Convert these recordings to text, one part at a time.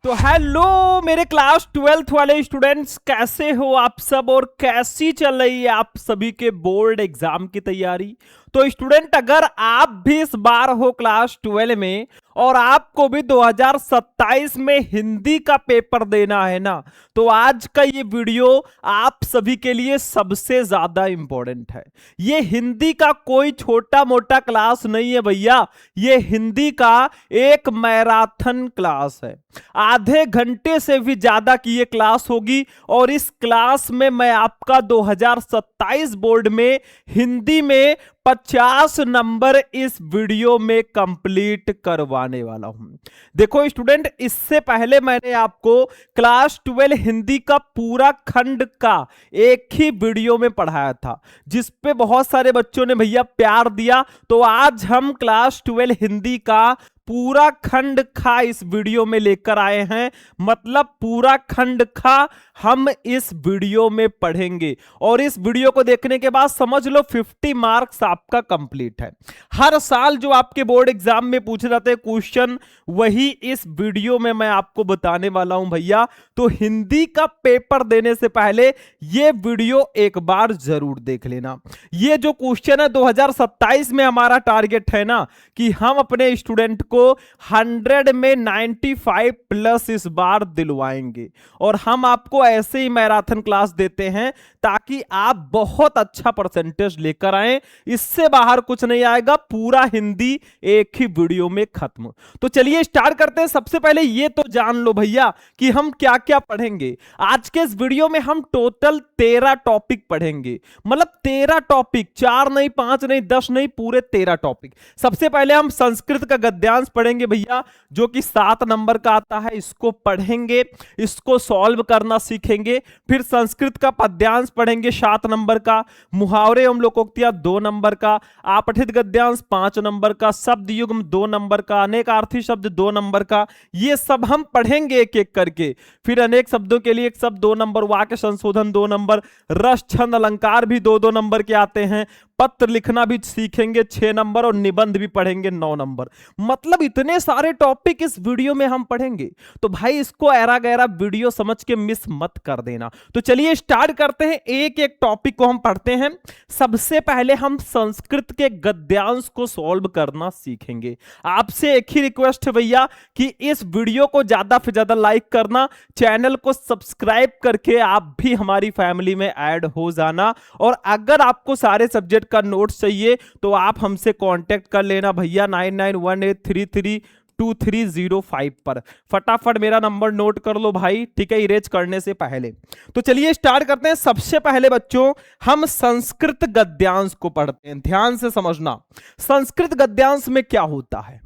तो हेलो मेरे class 12th वाले स्टूडेंट्स, कैसे हो आप सब और कैसी चल रही है आप सभी के बोर्ड एग्जाम की तैयारी। तो स्टूडेंट, अगर आप भी इस बार हो क्लास 12 में और आपको भी 2027 में हिंदी का पेपर देना है ना, तो आज का ये वीडियो आप सभी के लिए सबसे ज्यादा इंपॉर्टेंट है। ये हिंदी का कोई छोटा मोटा क्लास नहीं है भैया, ये हिंदी का एक मैराथन क्लास है। आधे घंटे से भी ज्यादा की ये क्लास होगी और इस क्लास में मैं आपका 2027 बोर्ड में हिंदी में 50 नंबर इस वीडियो में कंप्लीट करवाने वाला हूं। देखो स्टूडेंट, इससे पहले मैंने आपको क्लास 12 हिंदी का पूरा खंड का एक ही वीडियो में पढ़ाया था, जिस पे बहुत सारे बच्चों ने भैया प्यार दिया। तो आज हम क्लास 12 हिंदी का पूरा खंड खा इस वीडियो में लेकर आए हैं। मतलब पूरा खंड खा हम इस वीडियो में पढ़ेंगे और इस वीडियो को देखने के बाद समझ लो 50 मार्क्स आपका कंप्लीट है। हर साल जो आपके बोर्ड एग्जाम में पूछे जाते हैं क्वेश्चन, वही इस वीडियो में मैं आपको बताने वाला हूं भैया। तो हिंदी का पेपर देने से पहले यह वीडियो एक बार जरूर देख लेना। ये जो क्वेश्चन है 2027 में हमारा टारगेट है ना कि हम अपने स्टूडेंट को 100 में 95 प्लस इस बार दिलवाएंगे। और हम आपको ऐसे ही मैराथन क्लास देते हैं ताकि आप बहुत अच्छा परसेंटेज लेकर आए। इससे बाहर कुछ नहीं आएगा, पूरा हिंदी एक ही वीडियो में खत्म। तो चलिए स्टार्ट करते हैं। सबसे पहले ये तो जान लो भैया कि हम क्या क्या पढ़ेंगे। आज के इस वीडियो में हम टोटल 13 टॉपिक पढ़ेंगे। मतलब 13 टॉपिक, 4 नहीं, 5 नहीं, 10 नहीं, पूरे 13 टॉपिक। सबसे पहले हम संस्कृत का गद्यांश पढ़ेंगे भैया, जो कि 7 नंबर का आता है। इसको पढ़ेंगे, इसको सॉल्व करना सीखेंगे। फिर संस्कृत का पद्यांश पढ़ेंगे 7 नंबर का, मुहावरे एवं लोकोक्तियां 2 नंबर का, आपठित गद्यांश 5 नंबर का, शब्द युग्म 2 नंबर का, अनेकार्थी शब्द 2 नंबर का। ये सब हम पढ़ेंगे एक एक करके। फिर अनेक शब्दों के लिए एक शब्द 2 नंबर, वाक्य संशोधन 2 नंबर, रस छंद अलंकार भी 2-2 नंबर के आते हैं। पत्र लिखना भी सीखेंगे 6 नंबर और निबंध भी पढ़ेंगे 9 नंबर। मतलब इतने सारे टॉपिक इस वीडियो में हम पढ़ेंगे। तो भाई इसको ऐरा गैरा वीडियो समझ के मिस मत कर देना। तो चलिए स्टार्ट करते हैं, एक एक टॉपिक को हम पढ़ते हैं। सबसे पहले हम संस्कृत के गद्यांश को सॉल्व करना सीखेंगे। आपसे एक ही रिक्वेस्ट है भैया कि इस वीडियो को ज्यादा से ज्यादा लाइक करना, चैनल को सब्सक्राइब करके आप भी हमारी फैमिली में ऐड हो जाना। और अगर आपको सारे सब्जेक्ट का नोट्स चाहिए तो आप हमसे कांटेक्ट कर लेना भैया 9918332305 पर। फटाफट मेरा नंबर नोट कर लो भाई, ठीक है, इरेज करने से पहले। तो चलिए स्टार्ट करते हैं। सबसे पहले बच्चों हम संस्कृत गद्यांश को पढ़ते हैं। ध्यान से समझना, संस्कृत गद्यांश में क्या होता है।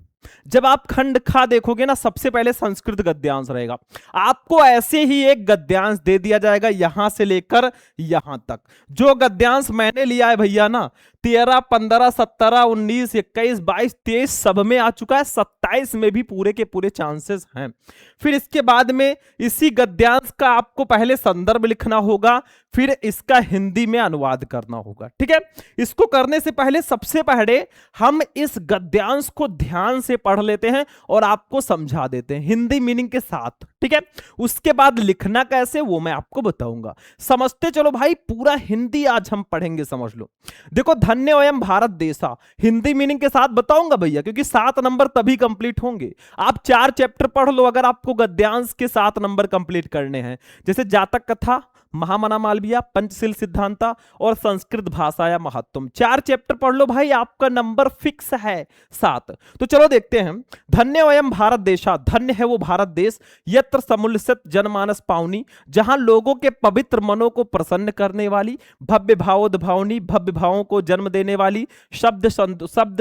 जब आप खंड खा देखोगे ना, सबसे पहले संस्कृत गद्यांश रहेगा। आपको ऐसे ही एक गद्यांश दे दिया जाएगा यहां से लेकर यहां तक। जो गद्यांश मैंने लिया है भैया ना, 13, 15, 17, 19, 21, 22, 23 सब में आ चुका है। 27 में भी पूरे के पूरे चांसेस हैं। फिर इसके बाद में इसी गद्यांश का आपको पहले संदर्भ लिखना होगा, फिर इसका हिंदी में अनुवाद करना होगा। ठीक है, इसको करने से पहले सबसे पहले हम इस गद्यांश को ध्यान से पढ़ लेते हैं और आपको समझा देते हैं हिंदी मीनिंग के साथ। ठीक है, उसके बाद लिखना कैसे वो मैं आपको बताऊंगा। समझते चलो भाई, पूरा हिंदी आज हम पढ़ेंगे, समझ लो। देखो, धन्य वयम भारत देशा हिंदी मीनिंग के साथ बताऊंगा भैया, क्योंकि 7 नंबर तभी कंप्लीट होंगे। आप 4 चैप्टर पढ़ लो अगर आपको गद्यांश के 7 नंबर कंप्लीट करने हैं, जैसे जातक कथा, महामना मालविया, पंचशील सिद्धांता और संस्कृत भाषाया महत्तम। 4 चैप्टर पढ़ लो भाई, आपका नंबर फिक्स है 7। तो चलो देखते हैं। धन्य वयम भारत देशा, धन्य है वो भारत देश, यत्र समुल्लिसित जनमानस पावनी, जहां लोगों के पवित्र मनों को प्रसन्न करने वाली, भव्य भावोद्भावनी, भव्य भावों को जन्म देने वाली, शब्द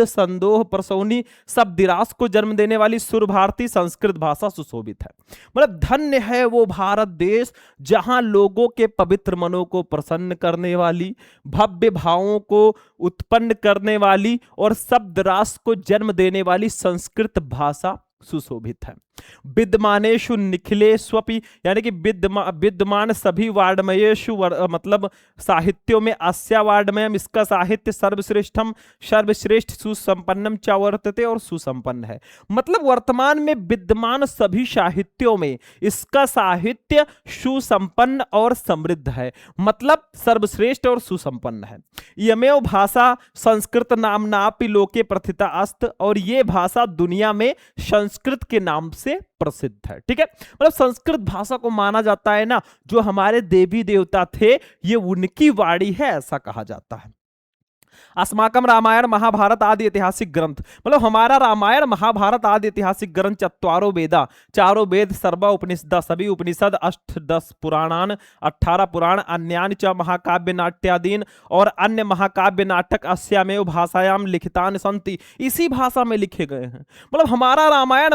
संदोह प्रसौनी, शब्द रास को जन्म देने वाली सुर भारती संस्कृत भाषा सुशोभित है। मतलब धन्य है वो भारत देश जहां लोगों के पवित्र मनों को प्रसन्न करने वाली, भव्य भावों को उत्पन्न करने वाली और शब्द रास को जन्म देने वाली संस्कृत भाषा सुशोभित है। विद्यमानेषु निखिलेष्वपि, यानी कि विद्यमान सभी वाड्मयेषु मतलब साहित्यों में अस्या वाड्मयम, इसका साहित्य सर्वश्रेष्ठम सर्वश्रेष्ठ सुसंपन्नम च वर्तते, और सुसंपन्न है। मतलब वर्तमान में विद्यमान सभी साहित्यों में इसका साहित्य सुसंपन्न और समृद्ध है, मतलब सर्वश्रेष्ठ और सुसंपन्न है। यमेव भाषा संस्कृत नाम्नापि लोके प्रथिता अस्त, और ये भाषा दुनिया में संस्कृत के नाम से प्रसिद्ध है। ठीक है, मतलब संस्कृत भाषा को माना जाता है ना, जो हमारे देवी देवता थे ये उनकी वाणी है, ऐसा कहा जाता है। अस्माकम रामायण महाभारत आदि ऐतिहासिक ग्रंथ, मतलब हमारा रामायण महाभारत आदि ऐतिहासिक ग्रंथ चत्वारो वेदा, चारों वेद, सर्वा उपनिषद, सभी उपनिषद, 8-10 पुराणान, 18 पुराण, अन्यानि च महाकाव्य नाट्यादीन, और अन्य महाकाव्य नाटक अस्यामेव भाषायाम लिखितान सन्ति, इसी भाषा में लिखे गए हैं। मतलब हमारा रामायण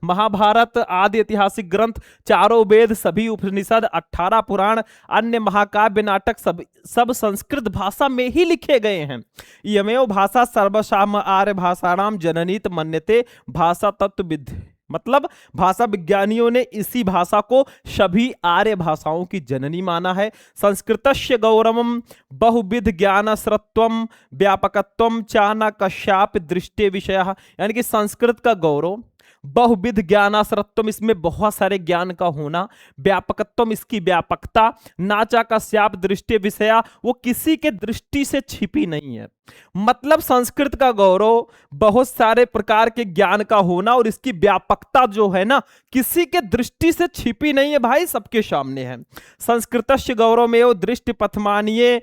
महाभारत आदि ऐतिहासिक ग्रंथ, चारों वेद, सभी उपनिषद, 18 पुराण, अन्य महाकाव्य नाटक सब संस्कृत भाषा में ही लिखे गए हैं। यमेव भाषा सर्वसाम आर्य भाषाणाम जननीत मन्यते भाषा तत्वविद, मतलब भाषा विज्ञानियों ने इसी भाषा को सभी आर्य भाषाओं की जननी माना है। संस्कृतस्य गौरवम बहुविध ज्ञानश्रत्वम व्यापकत्वम च न कश्याप दृष्टि विषय, यानी कि संस्कृत का गौरव, बहुविध ज्ञानाश्रत्वम इसमें बहुत सारे ज्ञान का होना, व्यापकत्वम इसकी व्यापकता, नाचा का श्याप दृष्टि विषया, वो किसी के दृष्टि से छिपी नहीं है। मतलब संस्कृत का गौरव, बहुत सारे प्रकार के ज्ञान का होना, और इसकी व्यापकता जो है ना, किसी के दृष्टि से छिपी नहीं है भाई, सबके सामने है। संस्कृतस्य गौरव में दृष्टि पथमानीय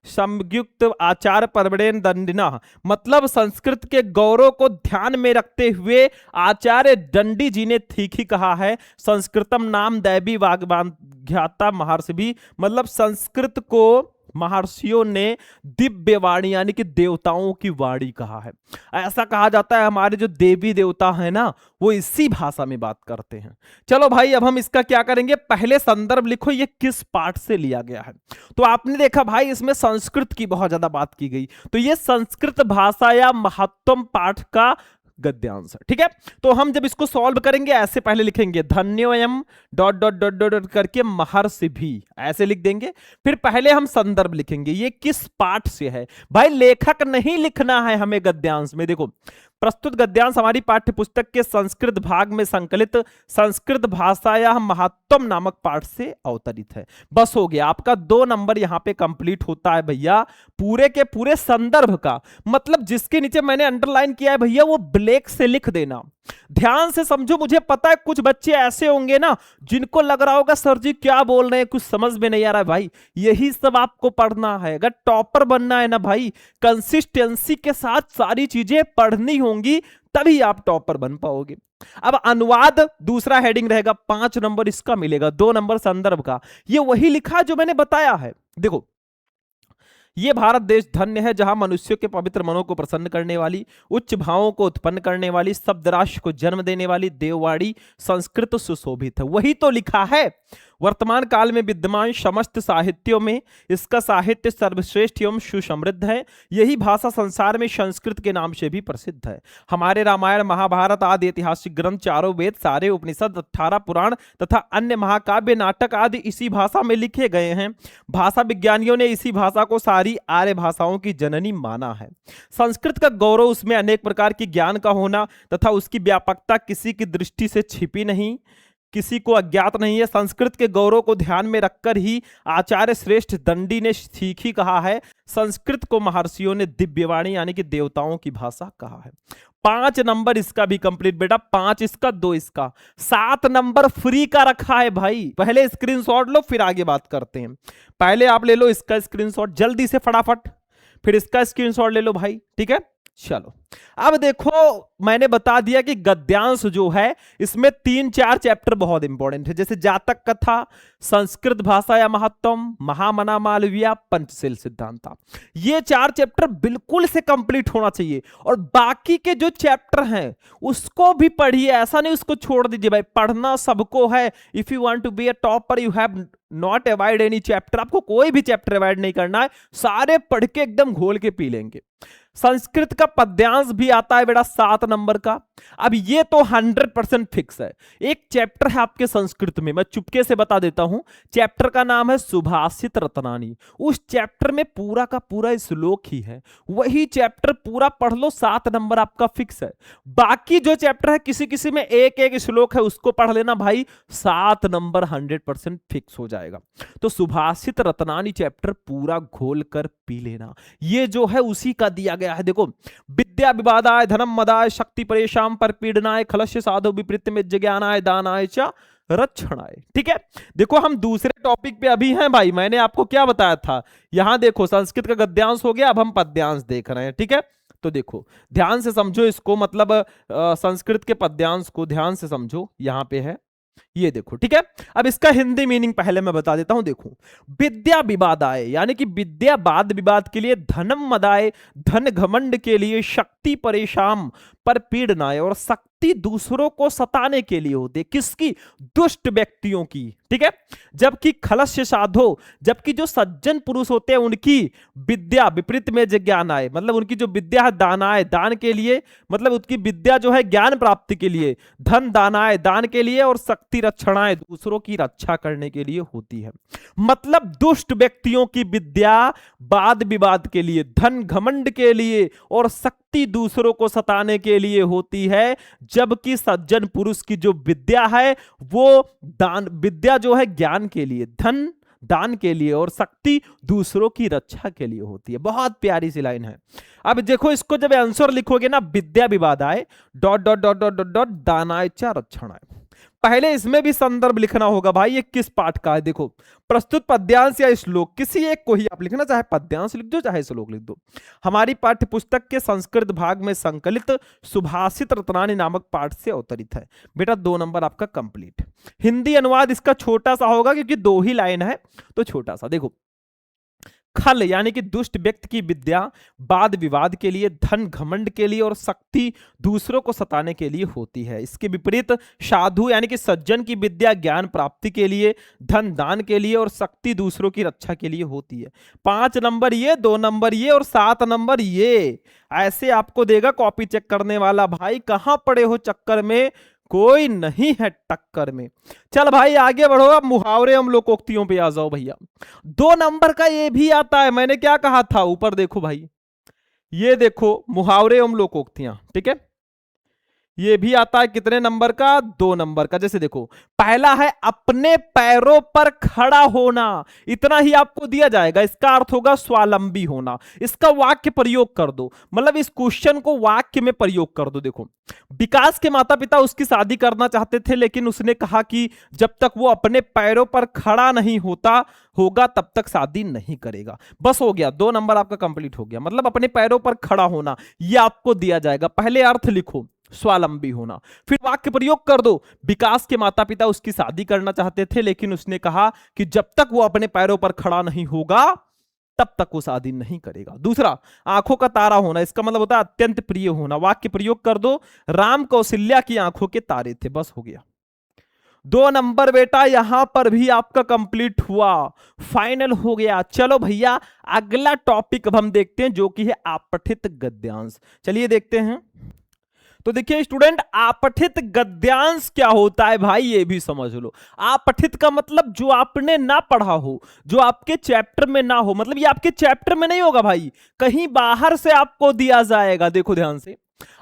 संयुक्त आचार परवड़ेन दंडिना, मतलब संस्कृत के गौरव को ध्यान में रखते हुए आचार्य दंडी जी ने ठीक ही कहा है, संस्कृतम नाम दैवी वाग्ज्ञाता महर्षि भी, मतलब संस्कृत को महर्षियों ने दिव्य वाणी यानी कि देवताओं की वाणी कहा है। ऐसा कहा जाता है हमारे जो देवी देवता है ना, वो इसी भाषा में बात करते हैं। चलो भाई, अब हम इसका क्या करेंगे, पहले संदर्भ लिखो ये किस पाठ से लिया गया है। तो आपने देखा भाई इसमें संस्कृत की बहुत ज्यादा बात की गई, तो ये संस्कृत भाषा या महत्तम पाठ का गद्यांश है। ठीक है, तो हम जब इसको सॉल्व करेंगे ऐसे पहले लिखेंगे धन्योयम डॉट डॉट डॉट डॉट करके महर्षि भी, ऐसे लिख देंगे। फिर पहले हम संदर्भ लिखेंगे ये किस पाठ से है। भाई लेखक नहीं लिखना है हमें गद्यांश में। देखो प्रस्तुत गद्यांश हमारी पाठ्य पुस्तक के संस्कृत भाग में संकलित संस्कृत भाषा या महत्तम नामक पाठ से अवतरित है। बस हो गया, आपका 2 नंबर यहां पे कंप्लीट होता है भैया, पूरे के पूरे संदर्भ का। मतलब जिसके नीचे मैंने अंडरलाइन किया है भैया वो ब्लैक से लिख देना, ध्यान से समझो। मुझे पता है कुछ बच्चे ऐसे होंगे ना जिनको लग रहा होगा सर जी क्या बोल रहे हैं, कुछ समझ में नहीं आ रहा है। भाई यही सब आपको पढ़ना है, अगर टॉपर बनना है ना भाई, कंसिस्टेंसी के साथ सारी चीजें पढ़नी होंगी, तभी आप टॉपर बन पाओगे। अब अनुवाद दूसरा हेडिंग रहेगा, 5 नंबर इसका मिलेगा, 2 नंबर संदर्भ का। ये वही लिखा जो मैंने बताया है। देखो ये भारत देश धन्य है जहां मनुष्यों के पवित्र मनों को प्रसन्न करने वाली, उच्च भावों को उत्पन्न करने वाली, शब्द राशि को जन्म देने वाली देववाणी संस्कृत सुशोभित है। वही तो लिखा है। वर्तमान काल में विद्यमान समस्त साहित्यों में इसका साहित्य सर्वश्रेष्ठ एवं सुसमृद्ध है। यही भाषा संसार में संस्कृत के नाम से भी प्रसिद्ध है। हमारे रामायण महाभारत आदि ऐतिहासिक ग्रंथ, चारों वेद, सारे उपनिषद, 18 पुराण तथा अन्य महाकाव्य नाटक आदि इसी भाषा में लिखे गए हैं। भाषा विज्ञानियों ने इसी भाषा को सारी आर्य भाषाओं की जननी माना है। संस्कृत का गौरव, उसमें अनेक प्रकार की ज्ञान का होना तथा उसकी व्यापकता किसी की दृष्टि से छिपी नहीं, किसी को अज्ञात नहीं है। संस्कृत के गौरव को ध्यान में रखकर ही आचार्य श्रेष्ठ दंडी ने ठीक ही कहा है, संस्कृत को महर्षियों ने दिव्यवाणी यानी कि देवताओं की भाषा कहा है। 5 नंबर इसका भी कंप्लीट बेटा, 5 इसका 2 इसका, 7 नंबर फ्री का रखा है भाई। पहले स्क्रीनशॉट लो फिर आगे बात करते हैं। पहले आप ले लो इसका स्क्रीनशॉट जल्दी से फटाफट, फिर इसका स्क्रीनशॉट ले लो भाई, ठीक है। चलो अब देखो मैंने बता दिया कि गद्यांश जो है इसमें 3-4 चैप्टर बहुत इंपॉर्टेंट है, जैसे जातक कथा, संस्कृत भाषा या महत्तम, महामना मालविया, पंचशील सिद्धांता। ये 4 चैप्टर बिल्कुल से कंप्लीट होना चाहिए, और बाकी के जो चैप्टर हैं उसको भी पढ़िए, ऐसा नहीं उसको छोड़ दीजिए भाई, पढ़ना सबको है। If you want to be a topper you have not avoid any chapter, आपको कोई भी चैप्टर अवॉइड नहीं करना है, सारे पढ़ के एकदम घोल के पी लेंगे। संस्कृत का पद्यांश भी आता है बेटा 7 नंबर का। अब ये तो 100% फिक्स है। एक चैप्टर है आपके संस्कृत में, मैं चुपके से बता देता हूं, चैप्टर का नाम है सुभाषित रत्नानी। उस चैप्टर में पूरा का पूरा श्लोक ही है, वही चैप्टर पूरा पढ़ लो, 7 नंबर आपका फिक्स है। बाकी जो चैप्टर है किसी किसी में एक एक श्लोक है, उसको पढ़ लेना भाई, 7 नंबर 100% फिक्स हो जाएगा। तो सुभाषित रत्नानी चैप्टर पूरा घोल कर पी लेना, ये जो है उसी का दिया गया है। देखो, विद्या विवादाय धनम मदाय शक्ति परेशान पर पीड़नाय खलस्य साधु विपरीत में ज्ञानाय दानाय च रक्षणाय। ठीक है, देखो हम दूसरे टॉपिक पे अभी हैं भाई, मैंने आपको क्या बताया था, यहां देखो संस्कृत का गद्यांश हो गया, अब हम पद्यांश देख रहे हैं। ठीक है, तो देखो ध्यान से समझो इसको, मतलब संस्कृत के पद्यांश को ध्यान से समझो, यहां पे है ये देखो। ठीक है, अब इसका हिंदी मीनिंग पहले मैं बता देता हूं। देखो, विद्या विवादाय यानी कि विद्या वाद विवाद के लिए, धनम मदाय धन घमंड के लिए, शक्ति परेशान पर पीड़नाय और शक्ति दूसरों को सताने के लिए होती, किसकी, दुष्ट व्यक्तियों की। ठीक है, जबकि खलस्य साधो, जबकि जो सज्जन पुरुष होते हैं उनकी विद्या विपरीत में ज्ञानाय, मतलब उनकी जो विद्या है दानाय दान के लिए, मतलब उसकी विद्या जो है ज्ञान प्राप्ति के लिए, धन दानाय दान के लिए, और शक्ति रक्षणाएं दूसरों की रक्षा करने के लिए होती है। मतलब दुष्ट व्यक्तियों की विद्या वाद विवाद के लिए, धन घमंड के लिए और शक्ति दूसरों को सताने के लिए होती है, जबकि सज्जन पुरुष की जो विद्या है वो दान विद्या जो है ज्ञान के लिए, धन दान के लिए और शक्ति दूसरों की रक्षा के लिए होती है। बहुत प्यारी सी लाइन है। अब देखो इसको जब आंसर लिखोगे ना, विद्या विवादाय dot dot dot dot dot dot दानाय च रक्षणाय, पहले इसमें भी संदर्भ लिखना होगा भाई, ये किस पाठ का है। देखो, प्रस्तुत पद्यांश या श्लोक किसी एक को ही आप लिखना, चाहे पद्यांश लिख दो चाहे श्लोक लिख दो। हमारी पाठ्य पुस्तक के संस्कृत भाग में संकलित सुभाषित रत्नानी नामक पाठ से अवतरित है। बेटा 2 नंबर आपका कंप्लीट। हिंदी अनुवाद इसका छोटा सा होगा क्योंकि 2 ही लाइन है, तो छोटा सा। देखो, खल यानी कि दुष्ट व्यक्ति की विद्या वाद विवाद के लिए, धन घमंड के लिए और शक्ति दूसरों को सताने के लिए होती है। इसके विपरीत साधु यानी कि सज्जन की विद्या ज्ञान प्राप्ति के लिए, धन दान के लिए और शक्ति दूसरों की रक्षा के लिए होती है। 5 नंबर ये, 2 नंबर ये और 7 नंबर ये, ऐसे आपको देगा कॉपी चेक करने वाला। भाई कहां पड़े हो चक्कर में, कोई नहीं है टक्कर में। चल भाई आगे बढ़ो, अब मुहावरे हम लोकोक्तियों पे आ जाओ भैया। 2 नंबर का ये भी आता है, मैंने क्या कहा था, ऊपर देखो भाई, ये देखो मुहावरे हम लोकोक्तियां। ठीक है, ये भी आता है कितने नंबर का, 2 नंबर का। जैसे देखो, पहला है अपने पैरों पर खड़ा होना, इतना ही आपको दिया जाएगा, इसका अर्थ होगा स्वावलंबी होना। इसका वाक्य प्रयोग कर दो, मतलब इस क्वेश्चन को वाक्य में प्रयोग कर दो। देखो, विकास के माता पिता उसकी शादी करना चाहते थे, लेकिन उसने कहा कि जब तक वो अपने पैरों पर खड़ा नहीं होगा तब तक शादी नहीं करेगा। बस हो गया, 2 नंबर आपका कंप्लीट हो गया। मतलब अपने पैरों पर खड़ा होना, ये आपको दिया जाएगा। पहले अर्थ लिखो स्वावलंबी होना, फिर वाक्य प्रयोग कर दो, विकास के माता पिता उसकी शादी करना चाहते थे, लेकिन उसने कहा कि जब तक वो अपने पैरों पर खड़ा नहीं होगा तब तक वो शादी नहीं करेगा। दूसरा, आंखों का तारा होना, इसका मतलब होता है अत्यंत प्रिय होना। वाक्य प्रयोग कर दो, राम कौशल्या की आंखों के तारे थे। बस हो गया, 2 नंबर बेटा यहां पर भी आपका कंप्लीट हुआ, फाइनल हो गया। चलो भैया अगला टॉपिक अब हम देखते हैं, जो कि है आपठित गद्यांश। चलिए देखते हैं। तो देखिए स्टूडेंट, आपठित गद्यांश क्या होता है भाई, ये भी समझ लो। आपठित का मतलब जो आपने ना पढ़ा हो, जो आपके चैप्टर में ना हो, मतलब ये आपके चैप्टर में नहीं होगा भाई, कहीं बाहर से आपको दिया जाएगा। देखो ध्यान से,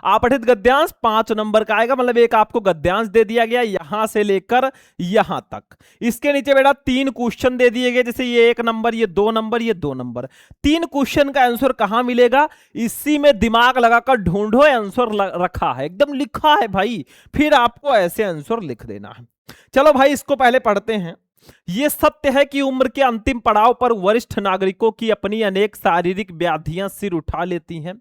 आपठित गद्यांश 5 नंबर का आएगा, मतलब एक आपको गद्यांश दे दिया गया यहां से लेकर यहां तक। इसके नीचे बेटा 3 क्वेश्चन दे दिए गए, जैसे ये 1 नंबर, ये 2 नंबर, ये 2 नंबर। 3 क्वेश्चन का आंसर कहां मिलेगा, इसी में दिमाग लगाकर ढूंढो, आंसर रखा है, एकदम लिखा है भाई, फिर आपको ऐसे आंसर लिख देना है। चलो भाई इसको पहले पढ़ते हैं। यह सत्य है कि उम्र के अंतिम पड़ाव पर वरिष्ठ नागरिकों की अपनी अनेक शारीरिक व्याधियां सिर उठा लेती हैं,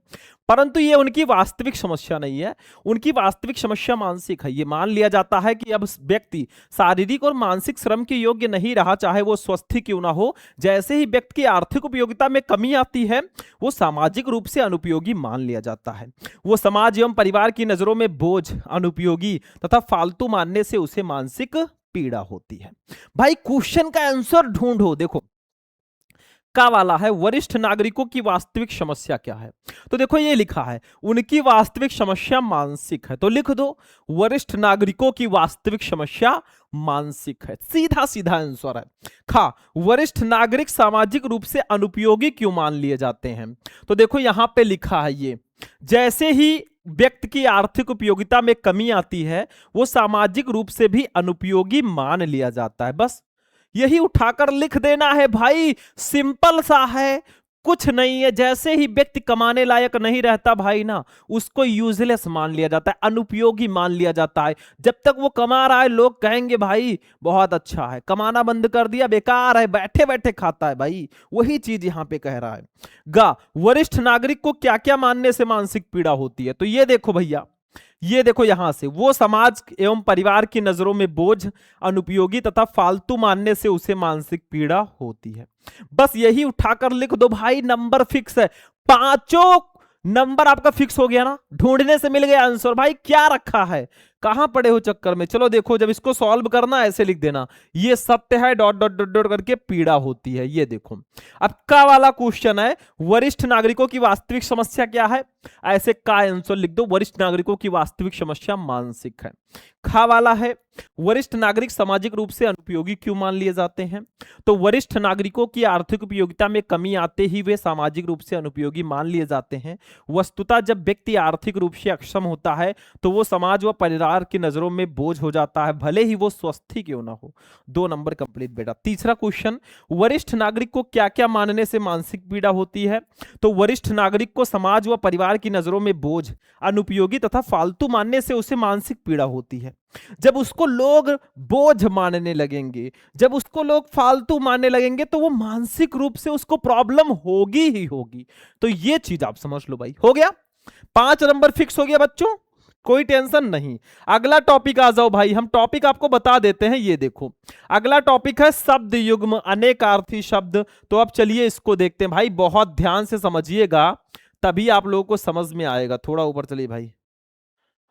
परंतु यह उनकी वास्तविक समस्या नहीं है। उनकी वास्तविक समस्या मानसिक है। यह मान लिया जाता है कि अब व्यक्ति शारीरिक और मानसिक श्रम के योग्य नहीं रहा, चाहे वो स्वस्थ ही क्यों ना हो। जैसे ही व्यक्ति की आर्थिक उपयोगिता में कमी आती है, वो सामाजिक रूप से अनुपयोगी मान लिया जाता है। वो समाज एवं परिवार की नजरों में बोझ, अनुपयोगी तथा फालतू मानने से उसे मानसिक पीड़ा होती है। भाई क्वेश्चन का आंसर ढूंढो। देखो का वाला है वरिष्ठ नागरिकों की वास्तविक समस्या क्या है। तो देखो ये लिखा है उनकी वास्तविक समस्या मानसिक है, तो लिख दो वरिष्ठ नागरिकों की वास्तविक समस्या मानसिक है, सीधा सीधा आंसर है। खा वरिष्ठ नागरिक सामाजिक रूप से अनुपयोगी क्यों मान लिए जाते हैं। तो देखो यहां पे लिखा है ये जैसे ही व्यक्ति की आर्थिक उपयोगिता में कमी आती है वो सामाजिक रूप से भी अनुपयोगी मान लिया जाता है। बस यही उठाकर लिख देना है भाई, सिंपल सा है, कुछ नहीं है। जैसे ही व्यक्ति कमाने लायक नहीं रहता भाई ना, उसको यूजलेस मान लिया जाता है, अनुपयोगी मान लिया जाता है। जब तक वो कमा रहा है लोग कहेंगे भाई बहुत अच्छा है, कमाना बंद कर दिया बेकार है, बैठे बैठे खाता है भाई, वही चीज यहां पे कह रहा है। गा वरिष्ठ नागरिक को क्या क्या मानने से मानसिक पीड़ा होती है। तो ये देखो भैया, ये देखो यहां से वो समाज एवं परिवार की नजरों में बोझ, अनुपयोगी तथा फालतू मानने से उसे मानसिक पीड़ा होती है। बस यही उठाकर लिख दो भाई, नंबर फिक्स है, पांचों नंबर आपका फिक्स हो गया ना, ढूंढने से मिल गया आंसर। भाई क्या रखा है, कहां पड़े हो चक्कर में। चलो देखो जब इसको सॉल्व करना ऐसे लिख देना, ये सत्य है डॉट डॉट डॉट डॉट करके पीड़ा होती है। ये देखो अब का वाला क्वेश्चन है वरिष्ठ नागरिकों की वास्तविक समस्या क्या है, ऐसे का आंसर लिख दो वरिष्ठ नागरिकों की वास्तविक समस्या मानसिक है। खा वाला है वरिष्ठ नागरिक सामाजिक रूप से अनुपयोगी क्यों मान लिए जाते हैं। तो वरिष्ठ नागरिकों की आर्थिक उपयोगिता में कमी आते ही वे सामाजिक रूप से अनुपयोगी मान लिए जाते हैं। वस्तुतः जब व्यक्ति आर्थिक रूप से अक्षम होता है तो वो समाज व परिवार की नजरों में बोझ हो जाता है, भले ही वो स्वस्थ ही क्यों ना हो। 2 नंबर कंप्लीट बेटा। तीसरा क्वेश्चन वरिष्ठ नागरिक को क्या क्या मानने से मानसिक पीड़ा होती है। तो वरिष्ठ नागरिक को समाज व परिवार की नजरों में बोझ, अनुपयोगी तथा फालतू मानने से उसे मानसिक पीड़ा होती है। जब उसको लोग बोझ मानने लगेंगे, जब उसको लोग फालतू मानने लगेंगे तो वो मानसिक रूप से उसको प्रॉब्लम होगी ही होगी। तो ये चीज आप समझ लो भाई। हो गया 5 नंबर फिक्स हो गया बच्चों, कोई टेंशन नहीं। अगला टॉपिक आ जाओ भाई, हम टॉपिक आपको बता देते हैं। ये देखो अगला टॉपिक है शब्द युग्म अनेकार्थी शब्द। तो अब चलिए इसको देखते हैं भाई, बहुत ध्यान से समझिएगा तभी आप लोगों को समझ में आएगा। थोड़ा ऊपर चलिए भाई।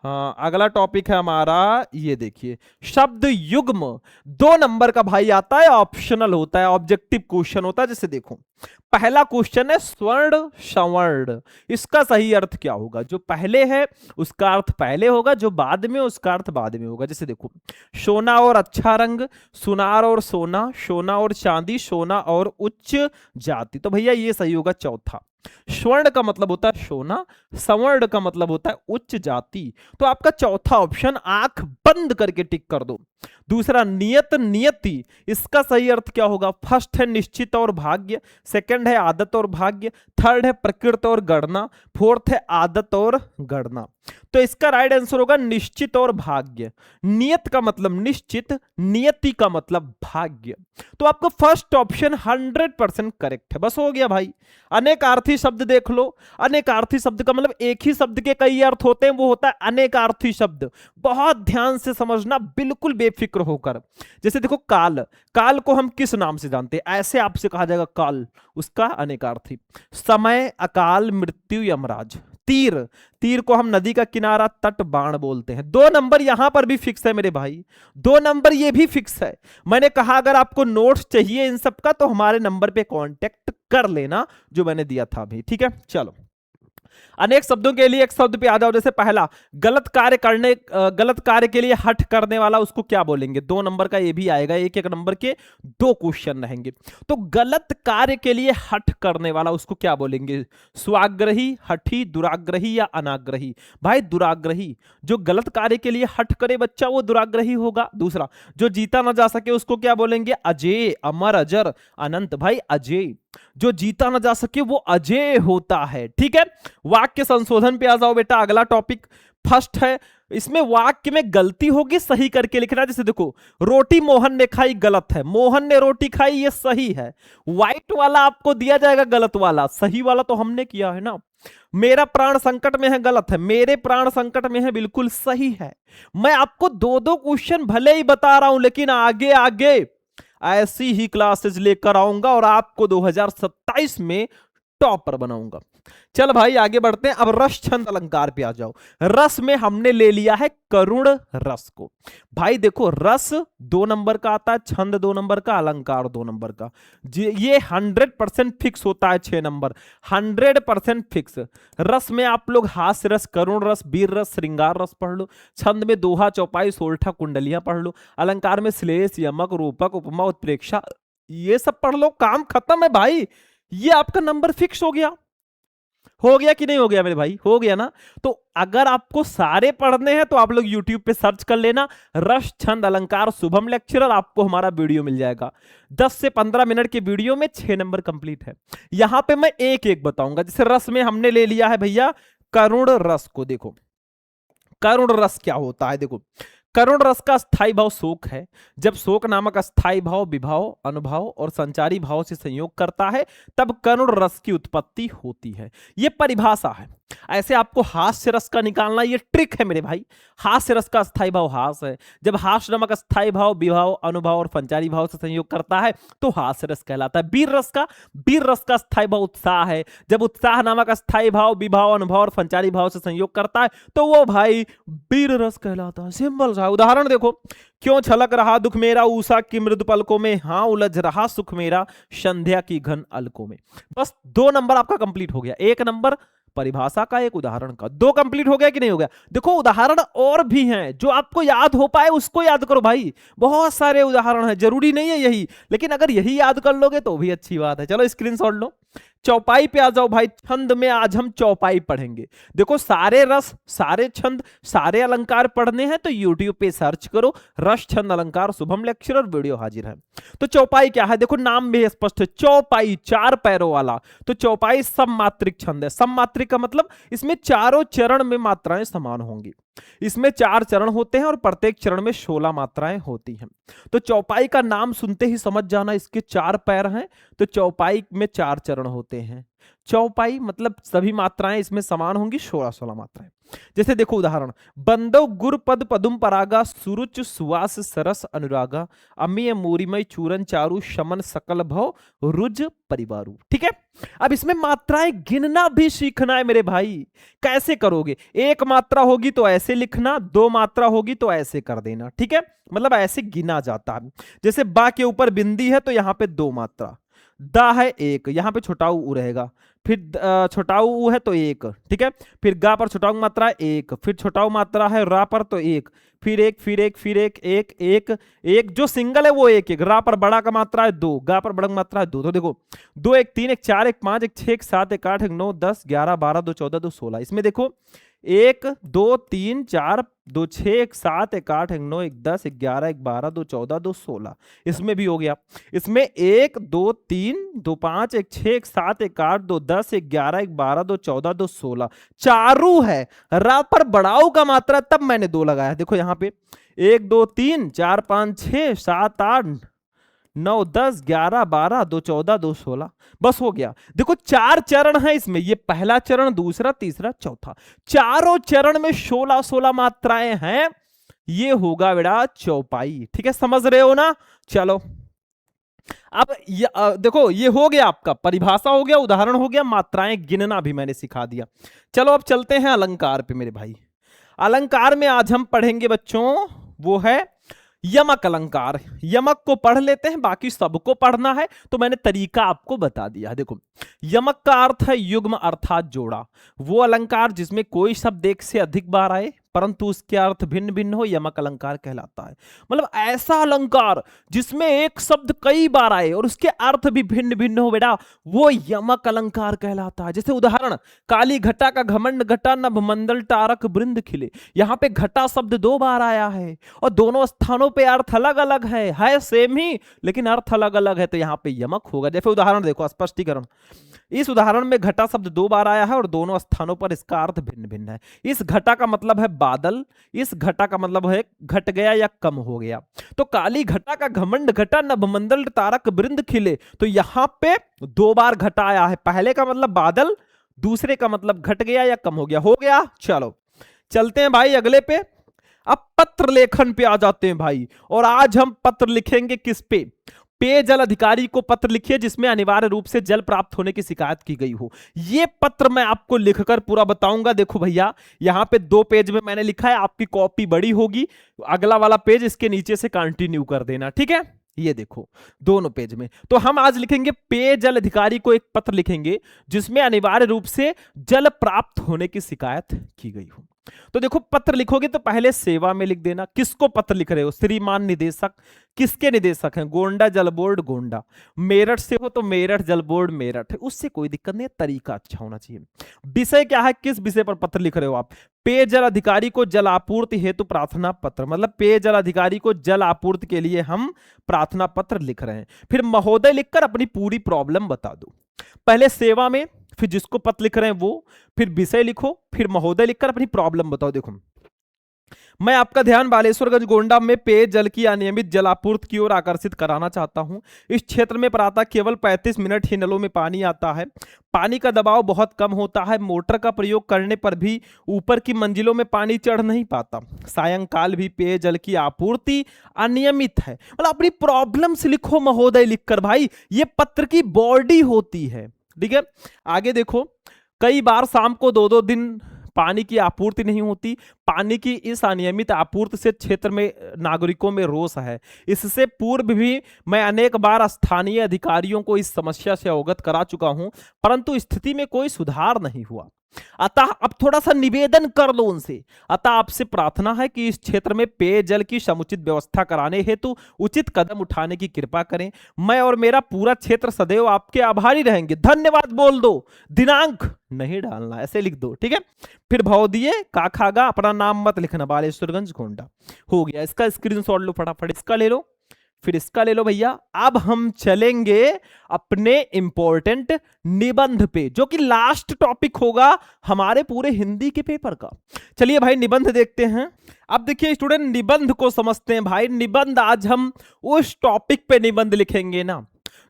हाँ अगला टॉपिक है हमारा, ये देखिए शब्द युग्म 2 नंबर का भाई आता है, ऑप्शनल होता है, ऑब्जेक्टिव क्वेश्चन होता है। जैसे देखो पहला क्वेश्चन है स्वर्ण सवर्ण, इसका सही अर्थ क्या होगा। जो पहले है उसका अर्थ पहले होगा, जो बाद में उसका अर्थ बाद में होगा। जैसे देखो सोना और अच्छा रंग, सुनार और सोना, सोना और चांदी, सोना और उच्च जाति। तो भैया ये सही होगा चौथा। स्वर्ण का मतलब होता है सोना, सवर्ण का मतलब होता है उच्च जाति। तो आपका चौथा ऑप्शन आंख बंद करके टिक कर दो। दूसरा नियत नियति, इसका सही अर्थ क्या होगा। फर्स्ट है निश्चित और भाग्य, सेकंड है आदत और भाग्य, थर्ड है प्रकृति और गणना, फोर्थ है आदत और गणना। तो इसका राइट आंसर होगा निश्चित और भाग्य। नियत का मतलब निश्चित, नियति का मतलब भाग्य। तो आपका फर्स्ट ऑप्शन 100% करेक्ट है। बस हो गया भाई। अनेकार्थी शब्द देख लो, अनेकार्थी शब्द का मतलब एक ही शब्द के कई अर्थ होते हैं, वो होता है अनेकार्थी शब्द। बहुत ध्यान से समझना, बिल्कुल बेफिक्र होकर। जैसे देखो काल, काल को हम किस नाम से जानते हैं, ऐसे आपसे कहा जाएगा काल, उसका अनेकार्थी। समय, अकाल, मृत्यु, यमराज। तीर, तीर को हम नदी का किनारा, तट, बाण बोलते हैं। 2 नंबर यहां पर भी फिक्स है मेरे भाई, 2 नंबर ये भी फिक्स है। मैंने कहा अगर आपको नोट्स चाहिए इन सब का तो हमारे नंबर पे कांटेक्ट कर लेना जो मैंने दिया था अभी, ठीक है। चलो अनेक शब्दों के लिए एक शब्द पे आ जाओ। जैसे पहला गलत कार्य के लिए हठ करने वाला, उसको क्या बोलेंगे। 2 नंबर का ये भी आएगा, एक एक नंबर के 2 क्वेश्चन रहेंगे। तो गलत कार्य के लिए हठ करने वाला उसको क्या बोलेंगे। स्वाग्रही, हठी, दुराग्रही या अनाग्रही। भाई दुराग्रही, जो गलत कार्य के लिए हठ करे बच्चा वो दुराग्रही होगा। दूसरा जो जीता ना जा सके उसको क्या बोलेंगे। अजेय, अमर, अजर, अनंत। भाई अजेय, जो जीता ना जा सके वो अजेय होता है, ठीक है। वाक्य संशोधन पे आ जाओ बेटा। अगला टॉपिक फर्स्ट है, इसमें वाक्य में गलती होगी सही करके लिखना। जैसे देखो रोटी मोहन ने खाई, गलत है। मोहन ने रोटी खाई, ये सही है। व्हाइट वाला आपको दिया जाएगा, गलत वाला। सही वाला तो हमने किया है ना। मेरा प्राण संकट में है, गलत है। मेरे प्राण संकट में है, बिल्कुल सही है। मैं आपको 2-2 क्वेश्चन भले ही बता रहा हूं, लेकिन आगे आगे ऐसी ही क्लासेस लेकर आऊंगा और आपको 2027 में टॉपर बनाऊंगा। चल भाई आगे बढ़ते हैं। अब रस छंद अलंकार पे आ जाओ। रस में हमने ले लिया है करुण रस को। भाई देखो रस 2 नंबर का आता है, छंद 2 नंबर का, अलंकार 2 नंबर का। ये 100% फिक्स होता है 6 नंबर, 100% फिक्स। रस में आप लोग हास्य रस, करुण रस, वीर रस, श्रृंगार रस पढ़ लो। छंद में दोहा, चौपाई, सोरठा, कुंडलियां पढ़ लो। अलंकार में श्लेष, यमक, रूपक, उपमा, उत्प्रेक्षा, ये सब पढ़ लो, काम खत्म है भाई। ये आपका नंबर फिक्स हो गया कि नहीं हो गया मेरे भाई? हो गया ना? तो अगर आपको सारे पढ़ने हैं तो आप लोग YouTube पे सर्च कर लेना रस छंद अलंकार शुभम लेक्चरर, आपको हमारा वीडियो मिल जाएगा। 10 से 15 मिनट के वीडियो में 6 नंबर कंप्लीट है। यहां पे मैं एक एक बताऊंगा। जैसे रस में हमने ले लिया है भैया करुण रस को। देखो करुण रस क्या होता है, देखो करुण रस का स्थायी भाव शोक है। जब शोक नामक स्थायी भाव विभाव, अनुभाव और संचारी भाव से संयोग करता है तब करुण रस की उत्पत्ति होती है। यह परिभाषा है। ऐसे आपको हास्य रस का निकालना, ये ट्रिक है मेरे भाई। हास्य रस का स्थायी भाव हास है। जब हास्य नामक स्थायी भाव विभाव, अनुभाव और संचारी भाव से संयोग करता है तो हास्य रस कहलाता है। वीर रस का स्थायी भाव उत्साह है। जब उत्साह नामक स्थायी भाव विभाव, अनुभव और संचारी भाव से संयोग करता है तो वो भाई वीर रस कहलाता है। सिंपल सा उदाहरण देखो, क्यों छलक रहा दुख मेरा उषा की मृदु पलकों में, हाँ उलझ रहा सुख मेरा संध्या की घन अलकों में। बस 2 नंबर आपका कंप्लीट हो गया। 1 नंबर परिभाषा का, एक उदाहरण का। 2 कंप्लीट हो गया कि नहीं हो गया? देखो उदाहरण और भी हैं, जो आपको याद हो पाए उसको याद करो भाई। बहुत सारे उदाहरण हैं, जरूरी नहीं है यही, लेकिन अगर यही याद कर लोगे तो भी अच्छी बात है। चलो स्क्रीनशॉट लो। चौपाई पे आ जाओ भाई। छंद में आज हम चौपाई पढ़ेंगे। देखो सारे रस, सारे छंद, सारे अलंकार पढ़ने हैं तो YouTube पे सर्च करो रस छंद अलंकार शुभम लेक्चरर, वीडियो हाजिर है। तो चौपाई क्या है? देखो नाम भी स्पष्ट है, चौपाई 4 पैरों वाला। तो चौपाई सममात्रिक छंद है। सममात्रिक का मतलब इसमें चारों चरण में मात्राएं समान होंगी। इसमें 4 चरण होते हैं और प्रत्येक चरण में 16 मात्राएं होती हैं। तो चौपाई का नाम सुनते ही समझ जाना इसके 4 पैर हैं। तो चौपाई में 4 चरण होते हैं। चौपाई मतलब सभी मात्राएं इसमें समान होंगी, 16 मात्राएं। जैसे देखो उदाहरण, बंदो गुर पद पदुम परागा, सुरुच सुवास सरस अनुरागा, अमीय मूरिमय चूरन चारु, शमन सकल भव रुज परिवारु। ठीक है, अब इसमें मात्राएं गिनना भी सीखना है मेरे भाई। कैसे करोगे? 1 मात्रा होगी तो ऐसे लिखना, 2 मात्रा होगी तो ऐसे कर देना। ठीक है, मतलब ऐसे गिना जाता है। जैसे बा के ऊपर बिंदी है तो यहां पे 2 मात्रा, दा है 1, यहां पे छोटा ऊ रहेगा, फिर छोटा ऊ है तो 1। ठीक है, फिर गा पर छोटा ऊ मात्रा 1, फिर छोटा ऊ मात्रा है रा पर तो 1, फिर 1, फिर 1, फिर 1, 1, 1, 1, जो सिंगल है वो 1, 1, रा पर बड़ा का मात्रा है 2, गा पर बड़ा का मात्रा है 2। तो देखो 2, 1, 3, 1, 4, 1, 5, 1, 6, 1, 7, 1, 8, 1, 9, 10, 11, 12, 2, 14, 2, 16। इसमें देखो 1, 2, 3, 4, 2, 6, 1, 7, 1, 8, 1, 9, 1, 10, 1, 11, 1, 12, 2, 14, 2, 16। इसमें भी हो गया। इसमें 1, 2, 3, 2, 5, 1, 6, 1, 7, 1, 8, 2, 10, 1, 11, 1, 12, 2, 14, 2, 16। चारू है, रा पर बड़ाऊ का मात्रा, तब मैंने 2 लगाया। देखो यहाँ पे 1, 2, 3, 4, 5, 6, 7, 8, 9, 10, 11, 12, 2, 14, 2, 16। बस हो गया। देखो 4 चरण है इसमें, ये पहला चरण, दूसरा, तीसरा, चौथा। चारों चरण में 16 मात्राएं हैं। ये होगा बेटा चौपाई। ठीक है, समझ रहे हो ना? चलो अब देखो ये हो गया आपका, परिभाषा हो गया, उदाहरण हो गया, मात्राएं गिनना भी मैंने सिखा दिया। चलो अब चलते हैं अलंकार पे मेरे भाई। अलंकार में आज हम पढ़ेंगे बच्चों, वो है यमक अलंकार। यमक को पढ़ लेते हैं, बाकी सबको पढ़ना है तो मैंने तरीका आपको बता दिया। देखो यमक का अर्थ है युग्म अर्थात जोड़ा। वो अलंकार जिसमें कोई शब्द एक से अधिक बार आए परंतु उसके अर्थ भिन्न भिन्न हो, यमक अलंकार कहलाता है। मतलब ऐसा अलंकार जिसमें एक शब्द कई बार आए और उसके अर्थ भी भिन्न भिन्न हो बेटा, वो यमक अलंकार कहलाता है। जैसे उदाहरण, काली घटा का घमंड घटा, नभ मंडल टारक वृंद खिले। यहां पे घटा शब्द 2 बार आया है और दोनों स्थानों पे अर्थ अलग अलग है सेम ही लेकिन अर्थ अलग अलग है, तो यहां पे यमक होगा। जैसे उदाहरण देखो, स्पष्टीकरण, इस उदाहरण में घटा शब्द 2 बार आया है और दोनों स्थानों पर इसका अर्थ भिन्न भिन्न है। इस घटा का मतलब है बादल, इस घटा का मतलब है घट गया या कम हो गया। तो काली घटा का घमंड घटा, नभमंडल तारक वृंद खिले, तो यहां पे 2 बार घटा आया है। पहले का मतलब बादल, दूसरे का मतलब घट गया या कम हो गया। हो गया, चलो चलते हैं भाई अगले पे। अब पत्र लेखन पे आ जाते हैं भाई, और आज हम पत्र लिखेंगे किस पे? पेयजल अधिकारी को पत्र लिखिए जिसमें अनिवार्य रूप से जल प्राप्त होने की शिकायत की गई हो। ये पत्र मैं आपको लिखकर पूरा बताऊंगा। देखो भैया, यहां पे 2 पेज में मैंने लिखा है, आपकी कॉपी बड़ी होगी, अगला वाला पेज इसके नीचे से कंटिन्यू कर देना, ठीक है। ये देखो दोनों पेज में। तो हम आज लिखेंगे पेयजल अधिकारी को एक पत्र लिखेंगे जिसमें अनिवार्य रूप से जल प्राप्त होने की शिकायत की गई हो। तो देखो, पत्र लिखोगे तो पहले सेवा में लिख देना। किसको पत्र लिख रहे हो? श्रीमान निदेशक। किसके निदेशक हैं? गोंडा जल बोर्ड गोंडा। मेरठ से हो तो मेरठ जल बोर्ड मेरठ, उससे कोई दिक्कत नहीं है, तरीका अच्छा होना चाहिए। विषय क्या है? किस विषय पर पत्र लिख रहे हो आप? पेयजल अधिकारी को जल आपूर्ति हेतु प्रार्थना पत्र, मतलब पेयजल अधिकारी को जल आपूर्ति के लिए हम प्रार्थना पत्र लिख रहे हैं। फिर महोदय लिखकर अपनी पूरी प्रॉब्लम बता दो। पहले सेवा में, फिर जिसको पत्र लिख रहे हैं वो, फिर विषय लिखो, फिर महोदय लिखकर अपनी प्रॉब्लम बताओ। देखो, मैं आपका ध्यान बालेश्वरगंज गोंडा में पेयजल की अनियमित जलापूर्ति की ओर आकर्षित कराना चाहता हूं। इस क्षेत्र में प्रातः केवल 35 मिनट ही नलों में पानी आता है। पानी का दबाव बहुत कम होता है। मोटर का प्रयोग करने पर भी ऊपर की मंजिलों में पानी चढ़ नहीं पाता। सायंकाल भी पेयजल की आपूर्ति अनियमित है। मतलब अपनी प्रॉब्लम्स लिखो महोदय लिखकर, भाई ये पत्र की बॉडी होती है, ठीक है। आगे देखो, कई बार शाम को 2-2 दिन पानी की आपूर्ति नहीं होती। पानी की इस अनियमित आपूर्ति से क्षेत्र में नागरिकों में रोष है। इससे पूर्व भी मैं अनेक बार स्थानीय अधिकारियों को इस समस्या से अवगत करा चुका हूं, परंतु स्थिति में कोई सुधार नहीं हुआ। अतः अब थोड़ा सा निवेदन कर लो उनसे। अतः आपसे प्रार्थना है कि इस क्षेत्र में पेयजल की समुचित व्यवस्था कराने हेतु उचित कदम उठाने की कृपा करें। मैं और मेरा पूरा क्षेत्र सदैव आपके आभारी रहेंगे। धन्यवाद बोल दो, दिनांक नहीं डालना, ऐसे लिख दो, ठीक है। फिर भौदिये का खागा, अपना नाम मत लिखना, बालेश्वरगंज गोंडा। हो गया, इसका स्क्रीनशॉट लो फटाफट, इसका ले लो, फिर इसका ले लो भैया। अब हम चलेंगे अपने इंपॉर्टेंट निबंध पे, जो कि लास्ट टॉपिक होगा हमारे पूरे हिंदी के पेपर का। चलिए भाई, निबंध देखते हैं। अब देखिए स्टूडेंट, निबंध को समझते हैं भाई। निबंध, आज हम उस टॉपिक पे निबंध लिखेंगे ना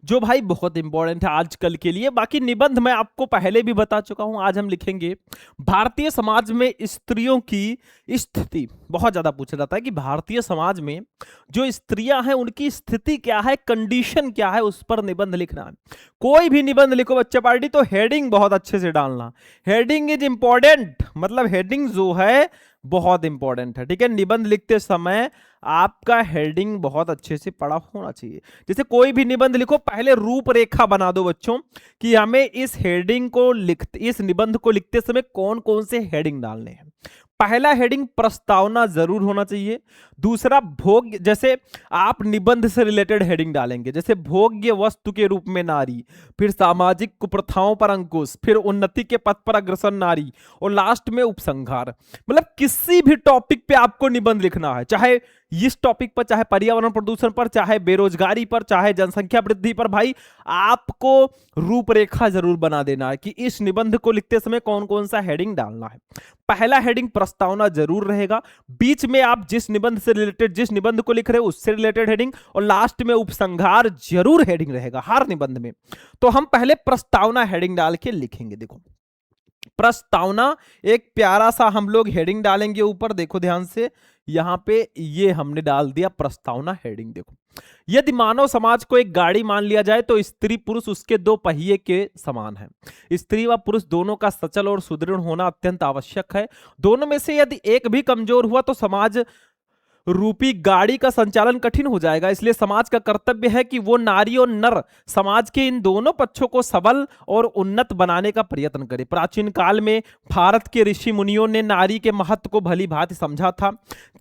जो भाई बहुत इंपॉर्टेंट है आजकल के लिए। बाकी निबंध मैं आपको पहले भी बता चुका हूं। आज हम लिखेंगे भारतीय समाज में स्त्रियों की स्थिति। बहुत ज्यादा पूछा जाता है कि भारतीय समाज में जो स्त्रियां हैं उनकी स्थिति क्या है, कंडीशन क्या है, उस पर निबंध लिखना है। कोई भी निबंध लिखो बच्चा पार्टी, तो हेडिंग बहुत अच्छे से डालना। हेडिंग इज इंपॉर्टेंट, मतलब हेडिंग जो है बहुत इंपॉर्टेंट है, ठीक है। निबंध लिखते समय आपका हेडिंग बहुत अच्छे से पढ़ा होना चाहिए। जैसे कोई भी निबंध लिखो, पहले रूपरेखा बना दो बच्चों कि हमें इस हेडिंग को इस निबंध को लिखते समय कौन कौन से हेडिंग डालने हैं। पहला हेडिंग प्रस्तावना जरूर होना चाहिए। दूसरा भोग्य, जैसे आप निबंध से रिलेटेड हेडिंग डालेंगे, जैसे भोग्य वस्तु के रूप में नारी, फिर सामाजिक कुप्रथाओं पर अंकुश, फिर उन्नति के पथ पर अग्रसर नारी, और लास्ट में उपसंहार। मतलब किसी भी टॉपिक पे आपको निबंध लिखना है, चाहे इस टॉपिक पर, चाहे पर्यावरण प्रदूषण पर, चाहे बेरोजगारी पर, चाहे जनसंख्या वृद्धि पर, भाई आपको रूपरेखा जरूर बना देना है कि इस निबंध को लिखते समय कौन कौन सा हेडिंग डालना है। पहला हेडिंग प्रस्तावना जरूर रहेगा, बीच में आप जिस निबंध से रिलेटेड, जिस निबंध को लिख रहे हो उससे रिलेटेड हेडिंग, और लास्ट में उपसंहार जरूर हेडिंग रहेगा हर निबंध में। तो हम पहले प्रस्तावना हेडिंग डाल के लिखेंगे। देखो, प्रस्तावना एक प्यारा सा हम लोग हेडिंग डालेंगे ऊपर। देखो ध्यान से, यहां पे ये हमने डाल दिया प्रस्तावना हेडिंग। देखो, यदि मानव समाज को एक गाड़ी मान लिया जाए तो स्त्री पुरुष उसके 2 पहिए के समान है। स्त्री व पुरुष दोनों का सचल और सुदृढ़ होना अत्यंत आवश्यक है। दोनों में से यदि एक भी कमजोर हुआ तो समाज रूपी गाड़ी का संचालन कठिन हो जाएगा। इसलिए समाज का कर्तव्य है कि वो नारी और नर समाज के इन दोनों पक्षों को सबल और उन्नत बनाने का प्रयत्न करे। प्राचीन काल में भारत के ऋषि मुनियों ने नारी के महत्व को भली भांति समझा था,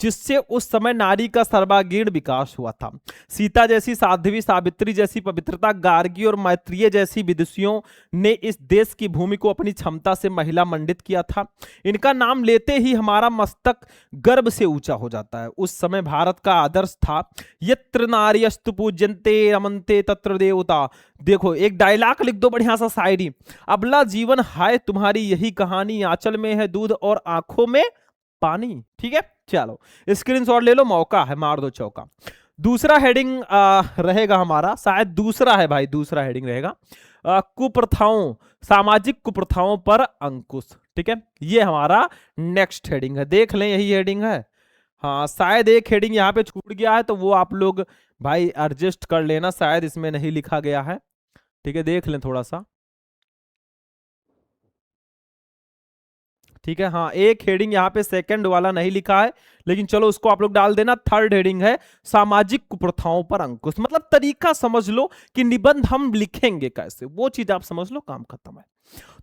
जिससे उस समय नारी का सर्वांगीण विकास हुआ था। सीता जैसी साध्वी, सावित्री जैसी पवित्रता, गार्गी और मैत्रेय जैसी विदुषियों ने इस देश की भूमि को अपनी क्षमता से महिला मंडित किया था। इनका नाम लेते ही हमारा मस्तक गर्व से ऊंचा हो जाता है। उस समय भारत का आदर्श था, यत्र नार्यस्तु पूज्यन्ते रमन्ते तत्र देवता। देखो, एक डायलॉग लिख दो बढ़िया सा शायरी। अबला जीवन हाय तुम्हारी यही कहानी, आंचल में है दूध और आंखों में पानी। ठीक है, चलो स्क्रीनशॉट ले लो, मौका है, मार दो चौका। दूसरा हेडिंग रहेगा हमारा, शायद दूसरा है भाई, दूसरा हेडिंग रहेगा कुप्रथाओं, सामाजिक कुप्रथाओं पर अंकुश। ठीक है, ये हमारा नेक्स्ट हेडिंग है। देख लें, यही हेडिंग है। हाँ शायद एक हेडिंग यहाँ पे छूट गया है, तो वो आप लोग भाई एडजस्ट कर लेना, शायद इसमें नहीं लिखा गया है। ठीक है, देख लें थोड़ा सा। ठीक है, हाँ एक हेडिंग यहाँ पे सेकंड वाला नहीं लिखा है, लेकिन चलो उसको आप लोग डाल देना। थर्ड हेडिंग है सामाजिक कुप्रथाओं पर अंकुश, मतलब तरीका समझ लो कि निबंध हम लिखेंगे कैसे, वो चीज आप समझ लो, काम खत्म है।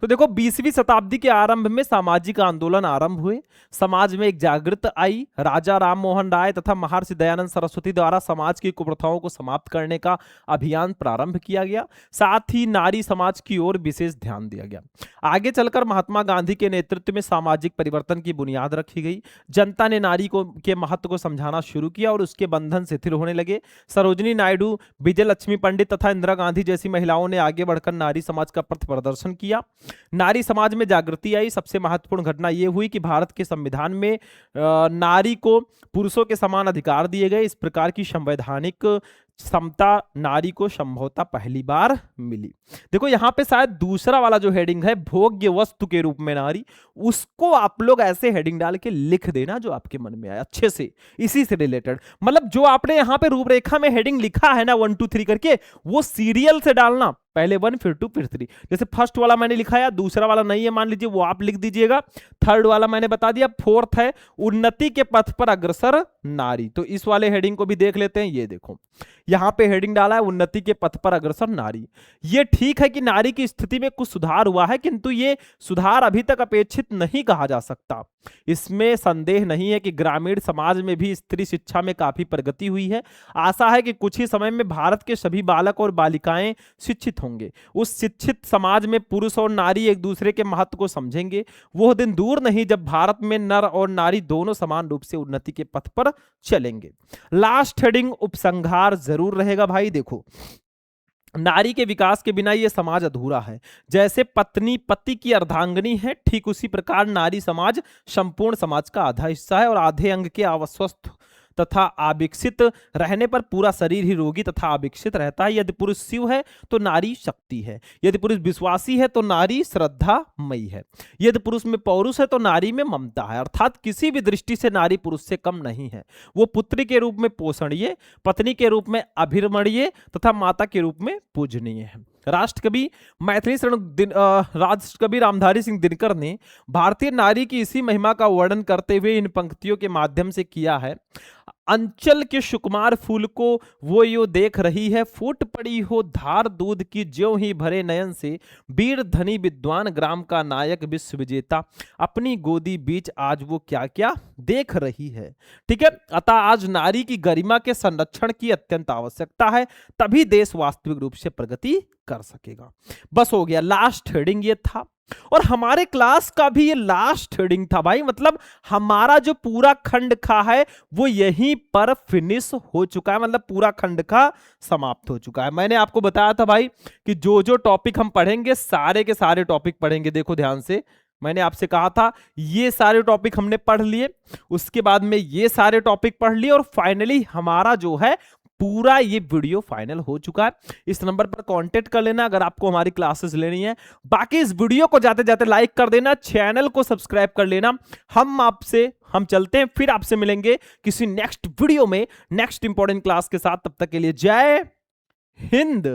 तो देखो 20वीं शताब्दी के आरंभ में सामाजिक आंदोलन आरंभ हुए, समाज में एक जागृत आई। राजा राम मोहन राय तथा महर्षि दयानंद सरस्वती द्वारा समाज की कुप्रथाओं को समाप्त करने का अभियान प्रारंभ किया गया, साथ ही नारी समाज की ओर विशेष ध्यान दिया गया। आगे चलकर महात्मा गांधी के नेतृत्व में सामाजिक परिवर्तन की बुनियाद रखी गई। जनता ने नारी को के महत्व को समझाना शुरू किया और उसके बंधन शिथिल होने लगे। सरोजिनी नायडू, विजय लक्ष्मी पंडित तथा इंदिरा गांधी जैसी महिलाओं ने आगे बढ़कर नारी समाज का पथ प्रदर्शन किया। नारी समाज में जागृति आई। सबसे महत्वपूर्ण घटना यह हुई कि भारत के संविधान में नारी को पुरुषों के समान अधिकार दिए गए। इस प्रकार की संवैधानिक समता नारी को संभवतः पहली बार मिली। देखो यहां पे शायद दूसरा वाला जो हेडिंग है भोग्य वस्तु के रूप में नारी, उसको आप लोग ऐसे हेडिंग डाल के लिख देना जो आपके मन में आए अच्छे से, इसी से रिलेटेड। मतलब जो आपने यहां पे रूपरेखा में हेडिंग लिखा है ना 1 2 3 करके, वो सीरियल से डालना, पहले 1 फिर 2 फिर 3। जैसे फर्स्ट वाला मैंने लिखा है, दूसरा वाला नहीं है मान लीजिए, वो आप लिख दीजिएगा। थर्ड वाला मैंने बता दिया। फोर्थ है उन्नति के पथ पर अग्रसर नारी, तो इस वाले हेडिंग को भी देख लेते हैं। ये देखो यहां पे हेडिंग डाला है उन्नति के पथ पर अग्रसर नारी। ये ठीक है कि नारी की स्थिति में कुछ सुधार हुआ है, किंतु ये सुधार अभी तक अपेक्षित नहीं कहा जा सकता। इसमें संदेह नहीं है कि ग्रामीण समाज में भी स्त्री शिक्षा में काफी प्रगति हुई है। आशा है कि कुछ ही समय में भारत के सभी बालक और बालिकाएं शिक्षित होंगे। उस शिक्षित समाज में पुरुष और नारी एक दूसरे के महत्व को समझेंगे। वह दिन दूर नहीं जब भारत में नर और नारी दोनों समान रूप से उन्नति के पथ पर चलेंगे। लास्ट हेडिंग उपसंहार जरूर रहेगा भाई। देखो नारी के विकास के बिना यह समाज अधूरा है। जैसे पत्नी पति की अर्धांगिनी है, ठीक उसी प्रकार नारी समाज संपूर्ण समाज का आधा हिस्सा है और आधे अंग के अस्वस्थ तथा अविकसित रहने पर पूरा शरीर ही रोगी तथा अविकसित रहता है। यदि पुरुष शिव है तो नारी शक्ति है, यदि पुरुष विश्वासी है तो नारी श्रद्धामयी है, यदि पुरुष में पौरुष है तो नारी में ममता है। अर्थात किसी भी दृष्टि से नारी पुरुष से कम नहीं है। वो पुत्री के रूप में पोषणीय, पत्नी के रूप में अभिरमणीय तथा माता के रूप में पूजनीय है। राष्ट्रकवि मैथिली शरण राष्ट्रकवि रामधारी सिंह दिनकर ने भारतीय नारी की इसी महिमा का वर्णन करते हुए इन पंक्तियों के माध्यम से किया है। अंचल के सुकुमार फूल को वो यो देख रही है, फूट पड़ी हो धार दूध की ज्यों ही भरे नयन से, वीर धनी विद्वान ग्राम का नायक विश्व विजेता, अपनी गोदी बीच आज वो क्या क्या देख रही है। ठीक है, अतः आज नारी की गरिमा के संरक्षण की अत्यंत आवश्यकता है, तभी देश वास्तविक रूप से प्रगति कर सकेगा। बस हो गया, लास्ट हेडिंग ये था और हमारे क्लास का भी ये लास्ट हेडिंग था भाई। मतलब हमारा जो पूरा खंड खा है वो यहीं पर फिनिश हो चुका है, मतलब पूरा खंड खा समाप्त हो चुका है। मैंने आपको बताया था भाई कि जो जो टॉपिक हम पढ़ेंगे सारे के सारे टॉपिक पढ़ेंगे। देखो ध्यान से, मैंने आपसे कहा था ये सारे टॉपिक हमने पढ़ लिए, उसके बाद में ये सारे टॉपिक पढ़ लिए और फाइनली हमारा जो है पूरा ये वीडियो फाइनल हो चुका है। इस नंबर पर कांटेक्ट कर लेना अगर आपको हमारी क्लासेस लेनी है। बाकी इस वीडियो को जाते जाते लाइक कर देना, चैनल को सब्सक्राइब कर लेना। हम चलते हैं, फिर आपसे मिलेंगे किसी नेक्स्ट वीडियो में नेक्स्ट इंपॉर्टेंट क्लास के साथ। तब तक के लिए जय हिंद।